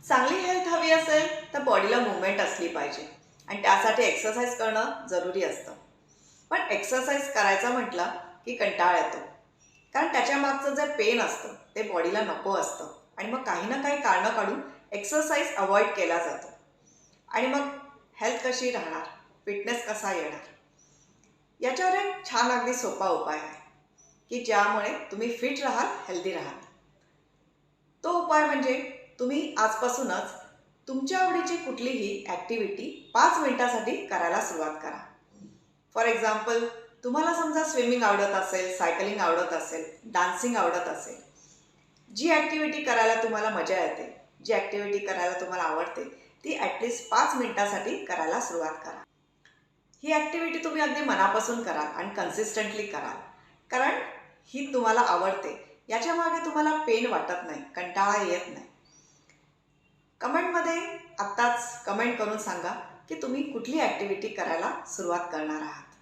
चांगली हेल्थ हवी असेल तर बॉडीला मूवमेंट असली पाहिजे आणि त्यासाठी एक्सरसाइज करणं जरुरी असतं. पण एक्सरसाइज करायचं म्हटलं की कंटाळा येतो, कारण त्याच्या मागचं जे पेन असतं ते बॉडीला नको असतं आणि मग काही ना काही कारणं काढून एक्सरसाइज अवॉइड केला जातो आणि मग हेल्थ कशी राहणार, फिटनेस कसा येणार. याच्यावर एक छान अगदी सोपा उपाय आहे की ज्यामुळे तुम्ही फिट राहाल, हेल्दी राहाल. तो उपाय म्हणजे तुम्ही आजपासूनच तुमच्या आवडीची कुठलीही ॲक्टिव्हिटी 5 मिनिटासाठी करायला सुरुवात करा. फॉर एक्झाम्पल, तुम्हाला समजा स्विमिंग आवडत असेल, सायकलिंग आवडत असेल, डान्सिंग आवडत असेल, जी ॲक्टिव्हिटी करायला तुम्हाला मजा येते, जी ॲक्टिव्हिटी करायला तुम्हाला आवडते, ती ॲटलिस्ट 5 मिनिटासाठी करायला सुरुवात करा. ही ॲक्टिव्हिटी तुम्ही अगदी मनापासून कराल आणि कन्सिस्टंटली कराल, कारण ही तुम्हाला आवडते. याच्यामागे तुम्हाला पेन वाटत नाही, कंटाळा येत नाही. कमेंटमध्ये आत्ताच कमेंट करून सांगा की तुम्ही कुठली ॲक्टिव्हिटी करायला सुरुवात करणार आहात.